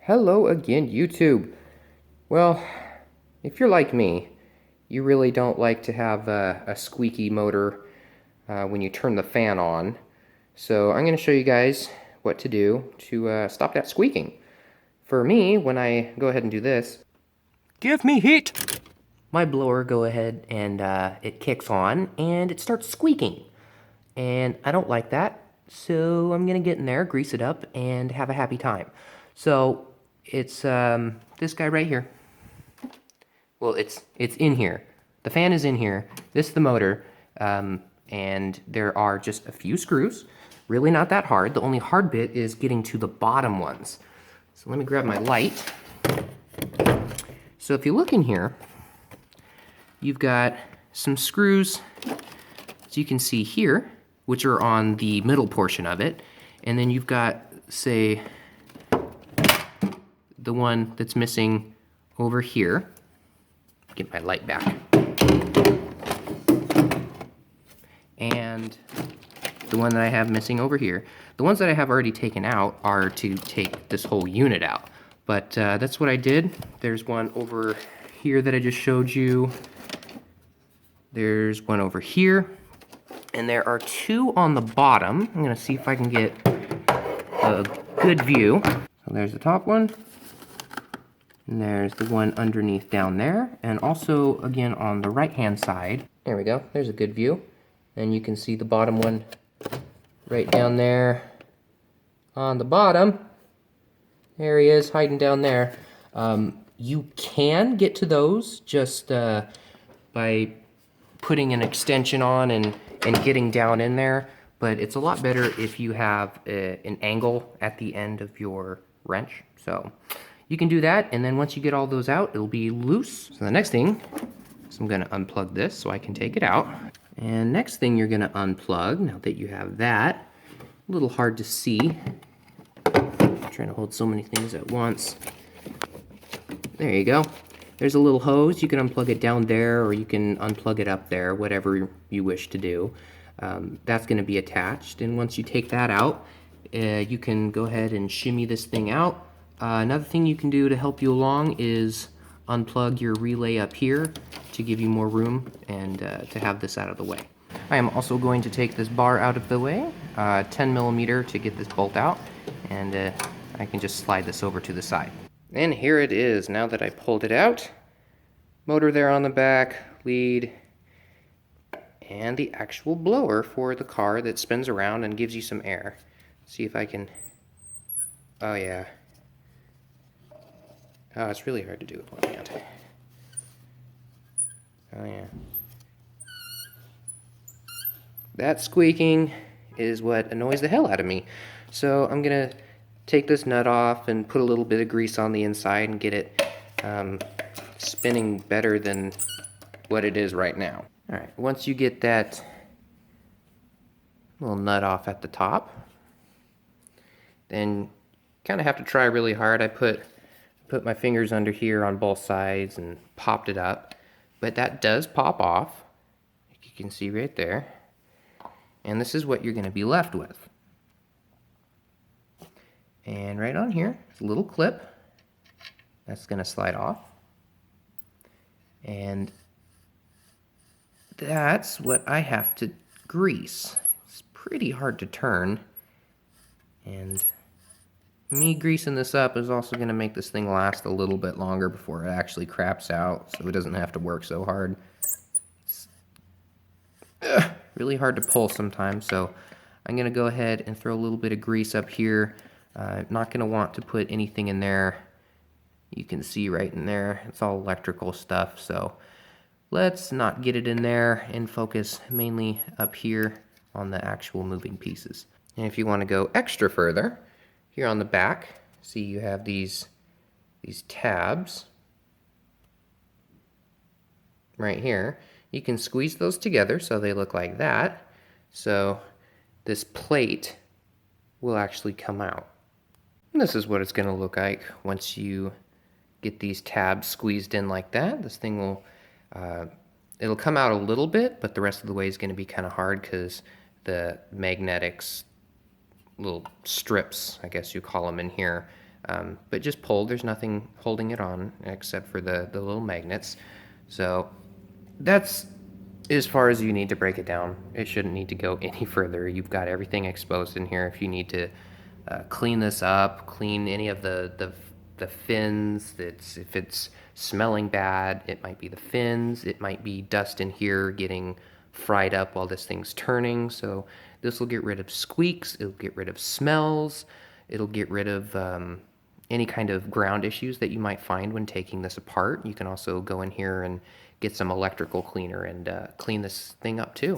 Hello again, YouTube. Well, if you're like me, you really don't like to have a squeaky motor when you turn the fan on. So I'm going to show you guys what to do to stop that squeaking. For me, when I go ahead and do this, give me heat, my blower go ahead and it kicks on and it starts squeaking. And I don't like that, so I'm going to get in there, grease it up, and have a happy time. So it's this guy right here. Well, it's in here. The fan is in here. This is the motor, and there are just a few screws. Really not that hard. The only hard bit is getting to the bottom ones. So let me grab my light. So if you look in here, you've got some screws, as you can see here, which are on the middle portion of it. And then you've got, say, the one that's missing over here. Get my light back. And the one that I have missing over here. The ones that I have already taken out are to take this whole unit out. But that's what I did. There's one over here that I just showed you. There's one over here. And there are two on the bottom. I'm gonna see if I can get a good view. So there's the top one. And there's the one underneath down there. And also, again, on the right-hand side. There we go, there's a good view. And you can see the bottom one right down there on the bottom. There he is, hiding down there. You can get to those just by putting an extension on and getting down in there, but it's a lot better if you have an angle at the end of your wrench. So you can do that, and then once you get all those out, it'll be loose. So the next thing is I'm gonna unplug this so I can take it out. And next thing you're gonna unplug, now that you have that, a little hard to see. I'm trying to hold so many things at once. There you go. There's a little hose. You can unplug it down there, or you can unplug it up there, whatever you wish to do. That's going to be attached, and once you take that out, you can go ahead and shimmy this thing out. Another thing you can do to help you along is unplug your relay up here to give you more room and to have this out of the way. I am also going to take this bar out of the way, 10 millimeter to get this bolt out, and I can just slide this over to the side. And here it is, now that I pulled it out. Motor there on the back, lead, and the actual blower for the car that spins around and gives you some air. See if I can, oh yeah. Oh, it's really hard to do with one hand. Oh yeah. That squeaking is what annoys the hell out of me. So I'm gonna take this nut off and put a little bit of grease on the inside and get it spinning better than what it is right now. Alright, once you get that little nut off at the top, then kind of have to try really hard. I put my fingers under here on both sides and popped it up, but that does pop off, like you can see right there. And this is what you're going to be left with. And right on here, it's a little clip that's going to slide off. And that's what I have to grease. It's pretty hard to turn. And me greasing this up is also going to make this thing last a little bit longer before it actually craps out, so it doesn't have to work so hard. It's really hard to pull sometimes, so I'm going to go ahead and throw a little bit of grease up here. Not going to want to put anything in there. You can see right in there, it's all electrical stuff, so let's not get it in there and focus mainly up here on the actual moving pieces. And if you want to go extra further, here on the back, see you have these tabs right here. You can squeeze those together so they look like that. So this plate will actually come out. And this is what it's going to look like once you get these tabs squeezed in like that. This thing will, it'll come out a little bit, but the rest of the way is going to be kind of hard because the magnetics, little strips, I guess you call them in here. But just pull, there's nothing holding it on except for the little magnets. So that's as far as you need to break it down. It shouldn't need to go any further. You've got everything exposed in here. If you need to clean this up, clean any of the fins, if it's smelling bad, it might be the fins, it might be dust in here getting fried up while this thing's turning. So this will get rid of squeaks, it'll get rid of smells, it'll get rid of any kind of ground issues that you might find when taking this apart. You can also go in here and get some electrical cleaner and clean this thing up too.